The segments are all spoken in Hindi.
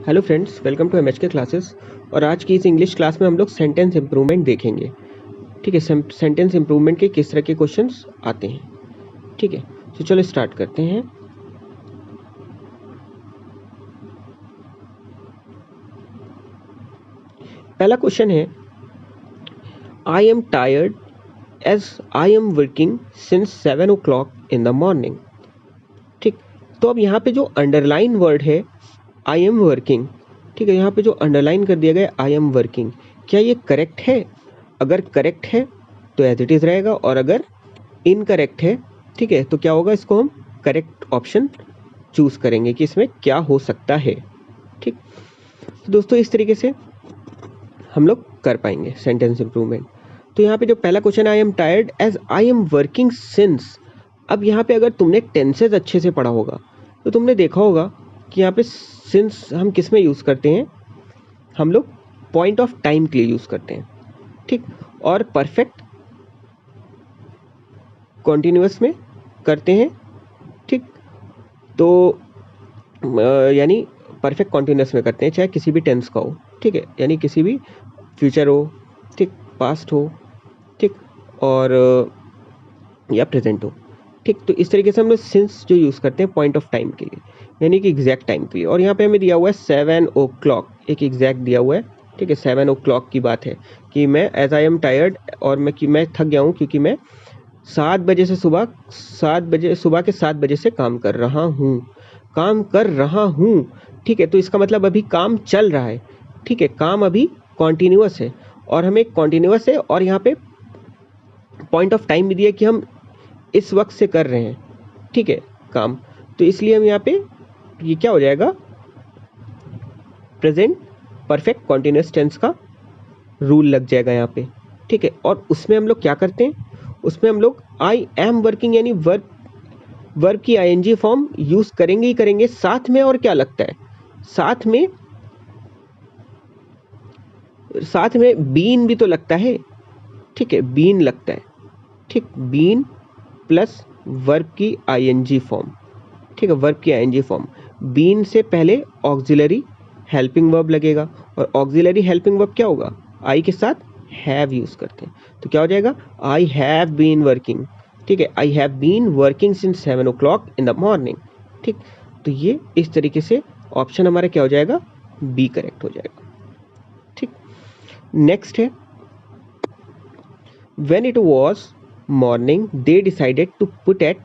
Hello friends, welcome to MHK classes. और आज की इस इंग्लिश क्लास में हम लोग सेंटेंस इम्प्रूवमेंट देखेंगे। ठीक है, सेंटेंस इम्प्रूवमेंट के किस तरह के क्वेश्चंस आते हैं। ठीक है, तो चलो स्टार्ट करते हैं। पहला क्वेश्चन है, I am tired as I am working since 7 o'clock in the morning. ठीक, तो अब यहाँ पे जो अंडरलाइन वर्ड है आई एम वर्किंग, ठीक है, यहाँ पे जो अंडरलाइन कर दिया गया आई एम वर्किंग, क्या ये करेक्ट है? अगर करेक्ट है तो एज इट इज़ रहेगा, और अगर इनकरेक्ट है, ठीक है, तो क्या होगा, इसको हम करेक्ट ऑप्शन चूज करेंगे कि इसमें क्या हो सकता है। ठीक, तो दोस्तों इस तरीके से हम लोग कर पाएंगे सेंटेंस इंप्रूवमेंट। तो यहाँ पे जो पहला question, I am tired as I am working since. अब यहाँ पे अगर तुमने टेंसेज अच्छे से पढ़ा होगा तो तुमने देखा होगा कि यहाँ पे सिंस हम किस में यूज़ करते हैं, हम लोग पॉइंट ऑफ टाइम के लिए यूज़ करते हैं। ठीक, और परफेक्ट कॉन्टिन्यूअस में करते हैं। ठीक, तो यानी परफेक्ट कॉन्टिन्यूअस में करते हैं, चाहे किसी भी टेंस का हो। ठीक है, यानी किसी भी फ्यूचर हो, ठीक, पास्ट हो, ठीक, और या प्रेजेंट हो। ठीक, तो इस तरीके से हम लोग सिंस जो यूज़ करते हैं पॉइंट ऑफ टाइम के लिए, यानी कि एग्जैक्ट टाइम के लिए। और यहाँ पे हमें दिया हुआ है 7 o'clock, एक एग्जैक्ट दिया हुआ है। ठीक है, 7 o'clock की बात है कि मैं एज आई एम टायर्ड, और मैं थक गया हूँ क्योंकि मैं 7 बजे से सुबह के 7 बजे से काम कर रहा हूँ। ठीक है, तो इसका मतलब अभी काम चल रहा है। ठीक है, काम अभी कॉन्टिन्यूअस है, और हमें कॉन्टिन्यूअस है, और यहाँ पे पॉइंट ऑफ टाइम भी दिया कि हम इस वक्त से कर रहे हैं। ठीक है, काम, तो इसलिए हम यहाँ पे ये क्या हो जाएगा, प्रेजेंट परफेक्ट कॉन्टिन्यूअस टेंस का रूल लग जाएगा यहाँ पे। ठीक है, और उसमें हम लोग क्या करते हैं, उसमें हम लोग आई एम वर्किंग यानी वर्ब की आईएनजी फॉर्म यूज करेंगे ही करेंगे। साथ में और क्या लगता है, साथ में बीन भी तो लगता है। ठीक है, बीन लगता है। ठीक, बीन प्लस वर्ब की आईएनजी फॉर्म। ठीक है, वर्ब की आईएनजी फॉर्म, बीन से पहले ऑक्सिलरी हेल्पिंग वर्ब लगेगा, और ऑक्सिलरी हेल्पिंग वर्ब क्या होगा, आई के साथ हैव यूज करते हैं, तो क्या हो जाएगा, आई हैव बीन वर्किंग। ठीक है, I have been working since 7 o'clock in the morning. ठीक, तो ये इस तरीके से ऑप्शन हमारा क्या हो जाएगा, बी करेक्ट हो जाएगा। ठीक, नेक्स्ट है, when it was morning they decided to put at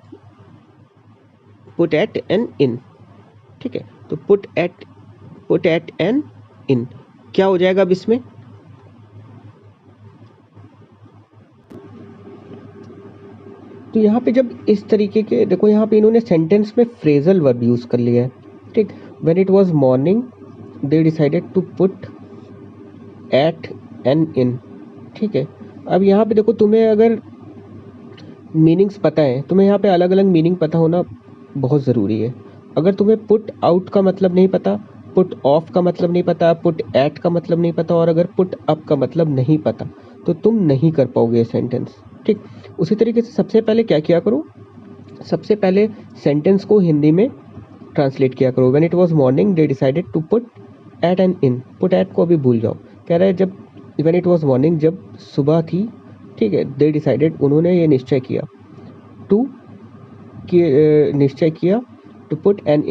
an inn. ठीक है, तो पुट एट एन इन क्या हो जाएगा अब इसमें, तो यहाँ पे जब इस तरीके के देखो, यहाँ पे इन्होंने सेंटेंस में फ्रेजल वर्ब यूज कर लिया है। ठीक, when it was morning they decided to put at an inn. ठीक है, अब यहाँ पे देखो, तुम्हें अगर मीनिंग्स पता है, तुम्हें यहाँ पे अलग अलग मीनिंग पता होना बहुत ज़रूरी है। अगर तुम्हें पुट आउट का मतलब नहीं पता, पुट ऑफ का मतलब नहीं पता, पुट एट का मतलब नहीं पता, और अगर पुट अप का मतलब नहीं पता, तो तुम नहीं कर पाओगे ये सेंटेंस। ठीक, उसी तरीके से सबसे पहले क्या किया करो, सबसे पहले सेंटेंस को हिंदी में ट्रांसलेट किया करो। When it was morning they decided to put at an in, put at को अभी भूल जाओ। कह रहा है जब व्हेन इट वाज मॉर्निंग, जब सुबह थी, ठीक है, दे डिसाइडेड, उन्होंने ये निश्चय किया, टू निश्चय किया, टू पुट एन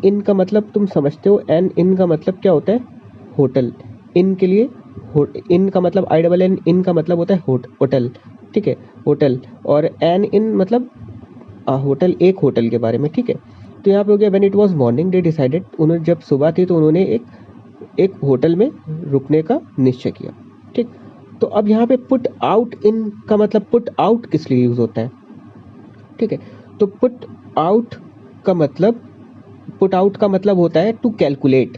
इन का मतलब तुम समझते हो, एन इन का मतलब क्या होता है, होटल। इन के लिए इन का मतलब आई डबल एन, इन का मतलब होता है होटल। ठीक है, होटल, और एन इन मतलब होटल, एक होटल के बारे में। ठीक है, तो यहाँ पे हो गया when it was morning they decided, उन्होंने जब सुबह थी तो उन्होंने एक होटल में रुकने का निश्चय किया। ठीक, तो अब यहाँ पे पुट आउट इन का मतलब, पुट आउट किस लिए यूज होता है। ठीक है, तो पुट आउट का मतलब होता है टू कैलकुलेट।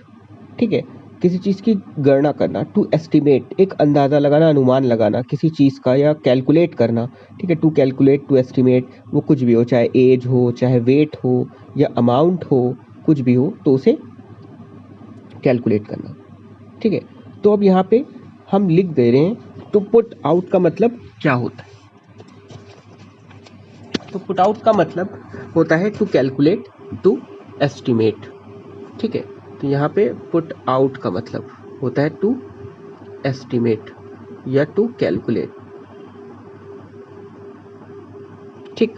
ठीक है, किसी चीज़ की गणना करना, टू एस्टिमेट, एक अंदाज़ा लगाना, अनुमान लगाना किसी चीज़ का, या कैलकुलेट करना। ठीक है, टू कैलकुलेट, टू एस्टिमेट, वो कुछ भी हो, चाहे एज हो, चाहे वेट हो, या अमाउंट हो, कुछ भी हो, तो उसे कैलकुलेट करना। ठीक है, तो अब यहाँ पे हम लिख दे रहे हैं, तो पुट आउट का मतलब क्या होता है, तो पुट आउट का मतलब होता है टू कैलकुलेट, टू एस्टिमेट। ठीक है, तो यहाँ पे पुट आउट का मतलब होता है टू एस्टिमेट या टू कैलकुलेट। ठीक,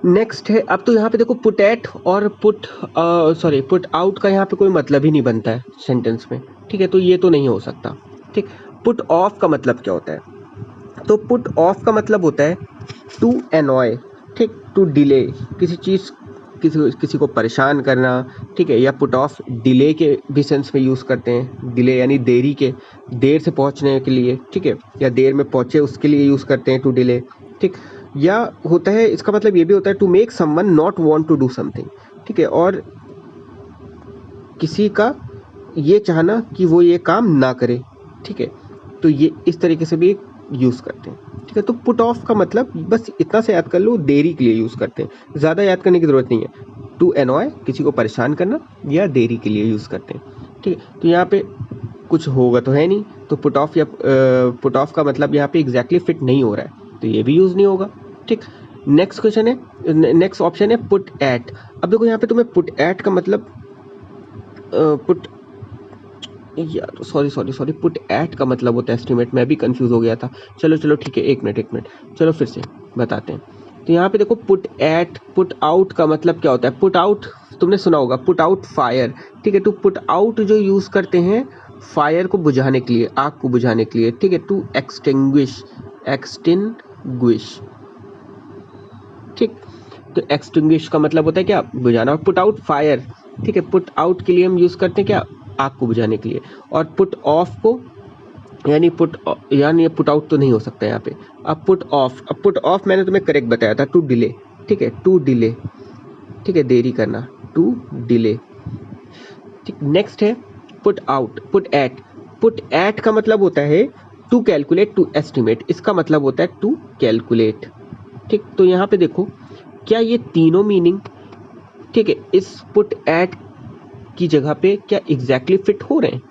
नेक्स्ट है, अब तो यहाँ पे देखो पुट एट और पुट आउट का यहाँ पे कोई मतलब ही नहीं बनता है सेंटेंस में। ठीक है, तो ये तो नहीं हो सकता। ठीक, पुट ऑफ का मतलब क्या होता है? तो पुट ऑफ का मतलब होता है टू एनॉय, ठीक, टू डिले, किसी चीज़ किसी को परेशान करना। ठीक है, या पुट ऑफ डिले के भी सेंस में यूज़ करते हैं। डिले यानी देरी के, देर से पहुंचने के लिए। ठीक है, या देर में पहुंचे उसके लिए यूज़ करते हैं टू डिले। ठीक, या होता है इसका मतलब ये भी होता है to make someone not want to do something. ठीक है, और किसी का ये चाहना कि वो ये काम ना करे। ठीक है, तो ये इस तरीके से भी यूज़ करते हैं। ठीक है, तो पुट ऑफ का मतलब बस इतना से याद कर लो, देरी के लिए यूज़ करते हैं, ज़्यादा याद करने की ज़रूरत नहीं है। टू एनॉय, किसी को परेशान करना, या देरी के लिए यूज़ करते हैं। ठीक है, तो यहाँ पे कुछ होगा तो है नहीं, तो पुट ऑफ या पुट ऑफ का मतलब यहाँ पे एग्जैक्टली फिट नहीं हो रहा है, तो ये भी यूज़ नहीं होगा। ठीक, नेक्स्ट क्वेश्चन है, नेक्स्ट ऑप्शन है पुट एट। अब देखो यहाँ पे तुम्हें पुट एट का मतलब पुट पुट एट का मतलब होता है एस्टिमेट। मैं भी कंफ्यूज हो गया था। चलो ठीक है, एक मिनट, चलो फिर से बताते हैं। तो यहाँ पे देखो पुट एट, पुट आउट का मतलब क्या होता है? पुट आउट तुमने सुना होगा, पुट आउट फायर। ठीक है, तो पुट आउट जो यूज़ करते हैं फायर को बुझाने के लिए, आग को बुझाने के लिए। ठीक है, टू एक्सटिंग्विश, ठीक, तो एक्सटिंग्विश का मतलब होता है क्या? बुझाना। और पुट आउट फायर, ठीक है, पुट आउट के लिए हम यूज़ करते हैं क्या? आग को बुझाने के लिए। और पुट ऑफ को यानी पुट आउट तो नहीं हो सकता यहाँ पे। अब पुट ऑफ मैंने तुम्हें करेक्ट बताया था, टू डिले। ठीक है, टू डिले, ठीक है, देरी करना, टू डिले। ठीक, नेक्स्ट है पुट एट का मतलब होता है टू कैलकुलेट, टू एस्टिमेट। इसका मतलब होता है टू कैलकुलेट। ठीक, तो यहाँ पे देखो क्या ये तीनों मीनिंग, ठीक है, इस पुट एट की जगह पे क्या एग्जैक्टली फिट हो रहे हैं?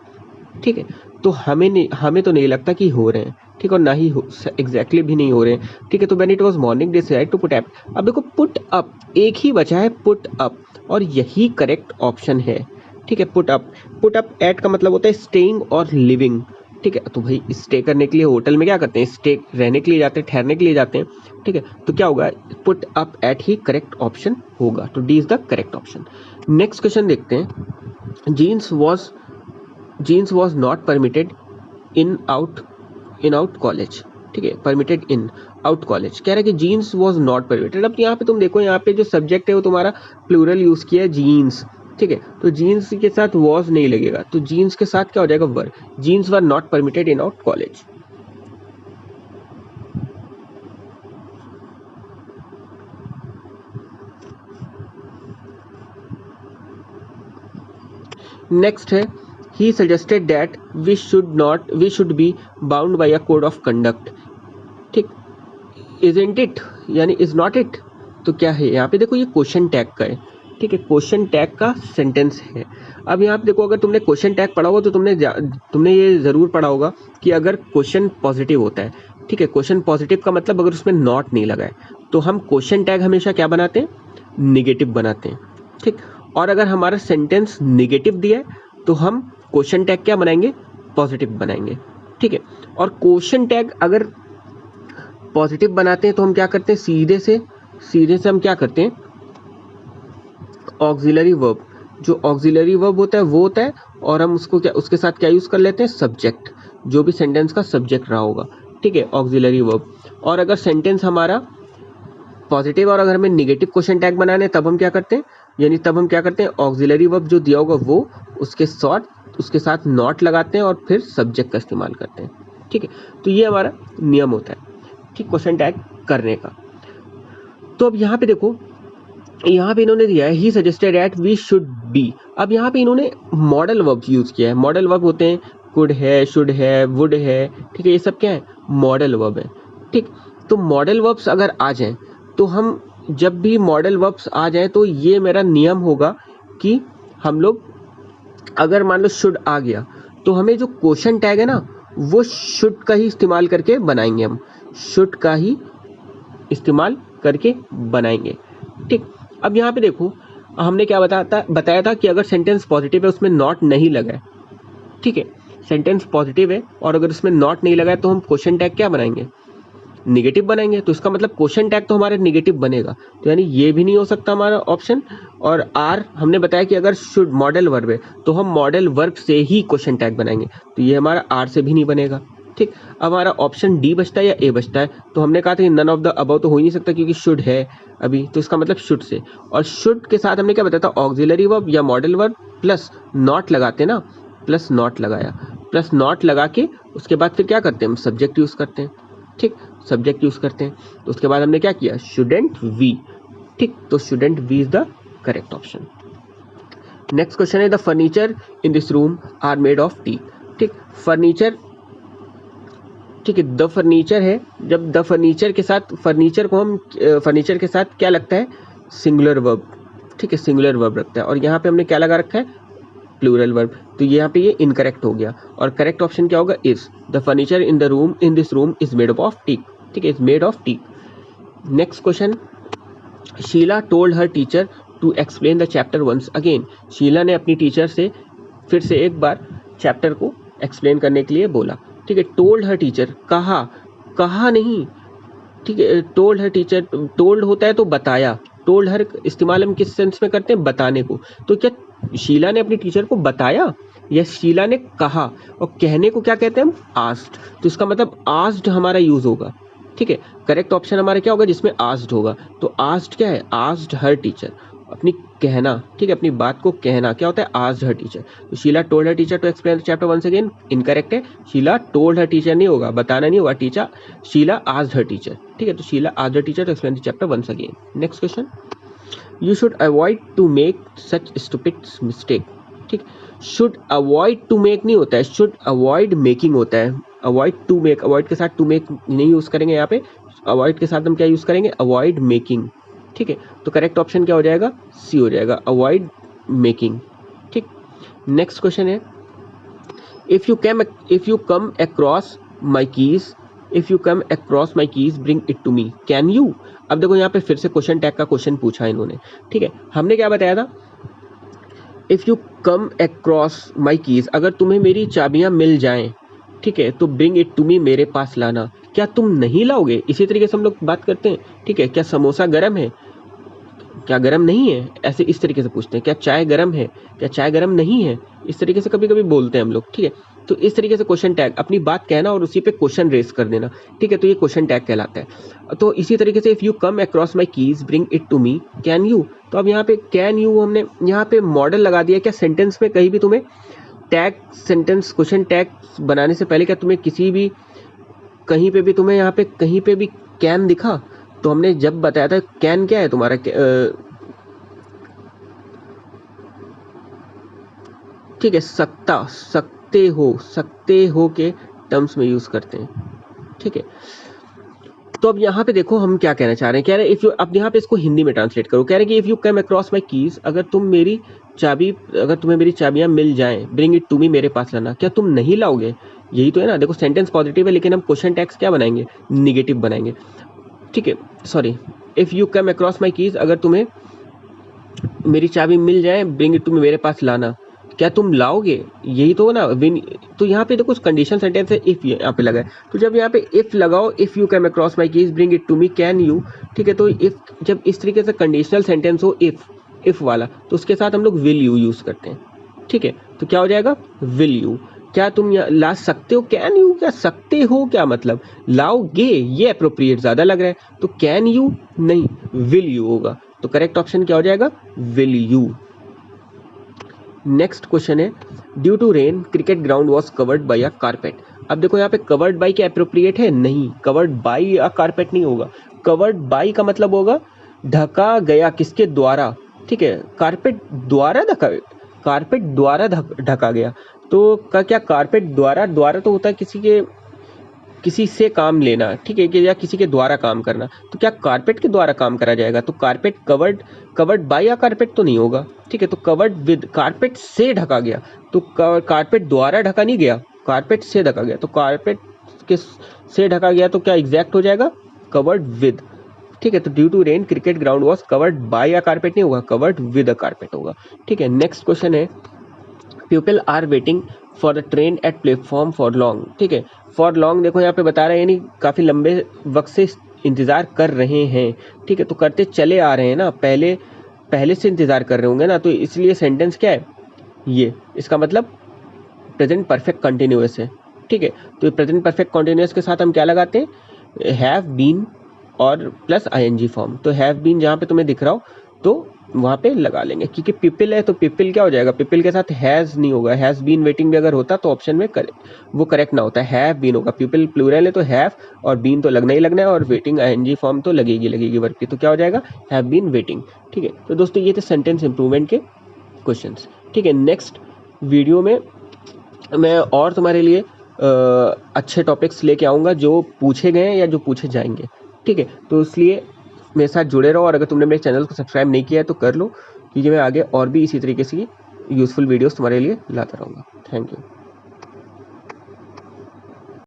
ठीक है, तो हमें तो नहीं लगता कि हो रहे हैं। ठीक, और ना ही एग्जैक्टली भी नहीं हो रहे हैं। ठीक है, तो when it was morning decide to put up. अब देखो पुट अप, एक ही बचा है पुट अप, और यही करेक्ट ऑप्शन है। ठीक है, पुट अप एट का मतलब होता है स्टेइंग और लिविंग। ठीक है, तो भाई स्टे करने के लिए होटल में क्या करते हैं? स्टे, रहने के लिए जाते हैं, ठहरने के लिए जाते हैं। ठीक है, तो क्या होगा? पुट अप एट ही करेक्ट ऑप्शन होगा। तो D is the correct option. Next question देखते हैं। Jeans was not permitted in our college. ठीक है, परमिटेड इन आउट कॉलेज कह रहा है कि जीन्स वॉज नॉट परमिटेड। अब यहाँ पे तुम देखो, यहाँ पे जो सब्जेक्ट है वो तुम्हारा प्लूरल यूज किया है, जीन्स। ठीक है, तो जीन्स के साथ वॉज नहीं लगेगा, तो जीन्स के साथ क्या हो जाएगा? Were. Jeans were not permitted in our college. Next है he suggested that we should be bound by a code of conduct। ठीक, isn't it यानी is not it, तो क्या है यहाँ पे? देखो ये क्वेश्चन टैग का है। ठीक है, क्वेश्चन टैग का सेंटेंस है। अब यहाँ पे देखो, अगर तुमने क्वेश्चन टैग पढ़ा होगा तो तुमने ये जरूर पढ़ा होगा कि अगर क्वेश्चन पॉजिटिव होता है, ठीक है, क्वेश्चन पॉजिटिव का मतलब अगर उसमें नॉट नहीं लगा है, तो हम क्वेश्चन टैग हमेशा क्या बनाते हैं? निगेटिव बनाते हैं। ठीक, और अगर हमारा सेंटेंस निगेटिव दिया है तो हम क्वेश्चन टैग क्या बनाएंगे? पॉजिटिव बनाएंगे। ठीक है, और क्वेश्चन टैग अगर पॉजिटिव बनाते हैं तो हम क्या करते हैं? सीधे से हम क्या करते हैं? ऑक्सिलरी वर्ब, जो ऑक्सिलरी वर्ब होता है वो होता है, और हम उसके साथ क्या यूज कर लेते हैं? सब्जेक्ट, जो भी सेंटेंस का सब्जेक्ट रहा होगा। ठीक है, ऑक्सिलरी वर्ब। और अगर सेंटेंस हमारा पॉजिटिव और अगर हमें निगेटिव क्वेश्चन टैग बनाने तब हम क्या करते हैं? ऑक्सिलरी वर्ब जो दिया होगा वो उसके साथ नॉट लगाते हैं और फिर सब्जेक्ट का इस्तेमाल करते हैं। ठीक है, तो ये हमारा नियम होता है, ठीक, क्वेश्चन टैग करने का। तो अब यहाँ पे देखो, यहाँ पे इन्होंने दिया है he suggested that we should be. अब यहाँ पे इन्होंने मॉडल वर्ब यूज किया है। मॉडल वर्ब होते हैं कुड है, शुड है, वुड है। ठीक है, ये सब क्या है? मॉडल वर्ब है। ठीक, तो मॉडल वर्ब्स अगर आ जाएं तो हम जब भी मॉडल वर्ब्स आ जाए तो ये मेरा नियम होगा कि हम लोग अगर मान लो शुड आ गया तो हमें जो क्वेश्चन टैग है ना वो शुड का ही इस्तेमाल करके बनाएंगे। हम शुड का ही इस्तेमाल करके बनाएंगे। ठीक, अब यहाँ पे देखो हमने क्या बताया था कि अगर सेंटेंस पॉजिटिव है उसमें नॉट नहीं लगा है, ठीक है, सेंटेंस पॉजिटिव है और अगर उसमें नॉट नहीं लगा है तो हम क्वेश्चन टैग क्या बनाएंगे, निगेटिव बनाएंगे। तो इसका मतलब क्वेश्चन टैग तो हमारा निगेटिव बनेगा, तो यानी ये भी नहीं हो सकता हमारा ऑप्शन। और आर हमने बताया कि अगर शुड मॉडल वर्ब है तो हम मॉडल वर्ब से ही क्वेश्चन टैग बनाएंगे, तो ये हमारा आर से भी नहीं बनेगा, ठीक। अब हमारा ऑप्शन डी बचता है या ए बचता है, तो हमने कहा था कि नन ऑफ द अबव तो हो ही नहीं सकता क्योंकि शुड है अभी, तो इसका मतलब शुड से। और शुड के साथ हमने क्या बताया था, ऑक्सिलरी वर्ब या मॉडल वर्ब प्लस नॉट लगाते ना, प्लस नॉट लगाया, प्लस नॉट लगा के उसके बाद फिर क्या करते हैं, हम सब्जेक्ट यूज करते हैं, ठीक, सब्जेक्ट यूज करते हैं। तो उसके बाद हमने क्या किया, शुडेंट वी, ठीक, तो shouldn't we is the correct option. Next question है the furniture in this room are made of teak, ठीक, फर्नीचर, ठीक है, द फर्नीचर है, जब द फर्नीचर के साथ फर्नीचर को हम फर्नीचर के साथ क्या लगता है, सिंगुलर वर्ब, ठीक है, सिंगुलर वर्ब रखता है, और यहाँ पे हमने क्या लगा रखा है, प्लूरल वर्ब, तो यहाँ पे ये इनकरेक्ट हो गया, और करेक्ट ऑप्शन क्या होगा, is the furniture in the room in this room is made of teak, ठीक है, is made of teak. Next question, Sheela told her teacher to explain the chapter once again, Sheela ने अपनी टीचर से फिर से एक बार चैप्टर को एक्सप्लेन करने के लिए बोला, ठीक है, टोल्ड हर टीचर, कहा, कहा नहीं, ठीक है, टोल्ड हर टीचर, टोल्ड होता है तो बताया, टोल्ड हर इस्तेमाल हम किस सेंस में करते हैं, बताने को, तो क्या शीला ने अपनी टीचर को बताया या शीला ने कहा, और कहने को क्या कहते हैं हम, आस्क्ड, तो इसका मतलब आस्क्ड हमारा यूज होगा, ठीक है, करेक्ट ऑप्शन हमारा क्या होगा जिसमें आस्क्ड होगा, तो आस्क्ड क्या है, आस्क्ड हर टीचर, अपनी कहना, ठीक है, अपनी बात को कहना क्या होता है, आस्क्ड हर टीचर, तो Sheela told her teacher to explain chapter once again, incorrect है, शीला टोल्ड हर टीचर नहीं होगा, बताना नहीं होगा, teacher, Sheela asked her teacher, ठीक है, तो Sheela asked her teacher to explain the chapter once again. Next question, you should avoid to make such stupid mistake, ठीक, शुड अवॉइड टू मेक नहीं होता है, शुड अवॉइड मेकिंग होता है, अवॉइड टू मेक, अवॉइड के साथ टू मेक नहीं यूज करेंगे यहाँ पे, अवॉइड के साथ हम क्या यूज करेंगे, अवॉइड मेकिंग, ठीक है, तो करेक्ट ऑप्शन क्या हो जाएगा, सी हो जाएगा, अवॉइड मेकिंग, ठीक। नेक्स्ट क्वेश्चन है, if you come across my keys, if you come across my keys bring it to me, can you, अब देखो यहाँ पे फिर से क्वेश्चन टैग का क्वेश्चन पूछा इन्होंने, ठीक है, हमने क्या बताया था, if you come across my keys, अगर तुम्हें मेरी चाबियां मिल जाएं, ठीक है, तो ब्रिंग इट टू मी, मेरे पास लाना, क्या तुम नहीं लाओगे, इसी तरीके से हम लोग बात करते हैं, ठीक है, क्या समोसा गर्म है, क्या गर्म नहीं है, ऐसे इस तरीके से पूछते हैं, क्या चाय गर्म है, क्या चाय गर्म नहीं है, इस तरीके से कभी कभी बोलते हैं हम लोग, ठीक है, तो इस तरीके से क्वेश्चन टैग, अपनी बात कहना और उसी पे क्वेश्चन रेस कर देना, ठीक है, तो ये क्वेश्चन टैग कहलाता है। तो इसी तरीके से if you come across my keys bring it to me can you, तो अब यहाँ पे कैन यू हमने यहाँ पे मॉडल लगा दिया, क्या सेंटेंस में कहीं भी तुम्हें टैग, सेंटेंस क्वेश्चन टैग बनाने से पहले क्या तुम्हें किसी भी कहीं पे भी तुम्हें यहाँ पे कहीं पे भी कैन दिखा, तो हमने जब बताया था कैन क्या है तुम्हारा, ठीक है, सकता, सकते हो के टर्म्स में यूज करते हैं, ठीक है। तो अब यहाँ पे देखो हम क्या कहना चाह रहे हैं, कह रहे हैं इफ यू, अब यहाँ पे इसको हिंदी में ट्रांसलेट करो, कह रहे हैं कि if you come across my keys, अगर तुम्हें मेरी चाबियां मिल जाएं, ब्रिंग इट टू मी, मेरे पास लाना, क्या तुम नहीं लाओगे, यही तो है ना, देखो सेंटेंस पॉजिटिव है लेकिन हम क्वेश्चन टैग्स क्या बनाएंगे, निगेटिव बनाएंगे, ठीक है, sorry, if you come across my keys, अगर तुम्हें मेरी चाबी मिल जाए, ब्रिंग इट टू मी, मेरे पास लाना, क्या तुम लाओगे, यही तो ना विन, तो यहाँ पे देखो कंडीशन सेंटेंस है, इफ यहाँ पे लगा है, तो जब यहाँ पे इफ लगाओ, if you come across my keys bring it to me can you, ठीक है, तो इफ जब इस तरीके से कंडीशनल सेंटेंस हो इफ वाला, तो उसके साथ हम लोग विल यू यूज करते हैं, ठीक है, तो क्या हो जाएगा, विल यू, क्या तुम ला सकते हो, कैन यू, क्या सकते हो क्या मतलब, लाओगे ये अप्रोप्रिएट ज्यादा लग रहा है, तो कैन यू नहीं, विल यू होगा, तो करेक्ट ऑप्शन क्या हो जाएगा, विल यू। नेक्स्ट क्वेश्चन है, due to rain cricket ground was covered by a carpet, अब देखो यहाँ पे कवर्ड बाई क्या अप्रोप्रिएट है, नहीं, कवर्ड बाई अ कारपेट नहीं होगा, कवर्ड बाई का मतलब होगा ढका गया, किसके द्वारा, ठीक है, कारपेट द्वारा ढका गया, तो क्या कारपेट द्वारा तो होता है किसी से काम लेना, ठीक है, कि या किसी के द्वारा काम करना, तो क्या कारपेट के द्वारा काम करा जाएगा, तो कारपेट कवर्ड बाय या कारपेट तो नहीं होगा, ठीक है, तो कवर्ड विद, कारपेट से ढका गया, तो कारपेट द्वारा ढका नहीं गया, कारपेट से ढका गया, तो कारपेट के से ढका गया, तो क्या एग्जैक्ट हो जाएगा, कवर्ड विद, ठीक है, तो due to rain cricket ground was covered by a carpet नहीं होगा, कवर्ड विद अ कारपेट होगा। ठीक है, नेक्स्ट क्वेश्चन है people are waiting for the train at platform for long. ठीक है, फॉर लॉन्ग देखो यहाँ पे बता रहे हैं, यानी काफ़ी लंबे वक्त से इंतज़ार कर रहे हैं। ठीक है, तो करते चले आ रहे हैं ना, पहले से इंतज़ार कर रहे होंगे ना, तो इसलिए सेंटेंस क्या है ये, इसका मतलब प्रेजेंट परफेक्ट कंटिन्यूअस है। ठीक है, तो प्रेजेंट परफेक्ट कंटिन्यूअस के साथ हम क्या लगाते हैं, हैव बीन और प्लस आईएनजी फॉर्म। तो हैव बीन जहाँ पे तुम्हें दिख रहा हो तो वहाँ पे लगा लेंगे, क्योंकि पीपल है तो पीपल क्या हो जाएगा, पीपल के साथ हैज़ नहीं होगा, हैज़ बीन वेटिंग भी अगर होता तो ऑप्शन में वो करेक्ट ना होता, हैव बीन होगा। पीपल प्लूरल है तो हैव और बीन तो लगना ही लगना है, और वेटिंग आईएनजी फॉर्म तो लगेगी वर्ब की, तो क्या हो जाएगा हैव बीन वेटिंग। ठीक है, तो दोस्तों ये थे सेंटेंस इंप्रूवमेंट के क्वेश्चंस। ठीक है, नेक्स्ट वीडियो में मैं और तुम्हारे लिए अच्छे टॉपिक्स लेके आऊँगा जो पूछे गए हैं या जो पूछे जाएंगे। ठीक है, तो इसलिए मेरे साथ जुड़े रहो, और अगर तुमने मेरे चैनल को सब्सक्राइब नहीं किया है तो कर लो, क्योंकि मैं आगे और भी इसी तरीके से यूज़फुल वीडियोस तुम्हारे लिए लाता रहूँगा। Thank you.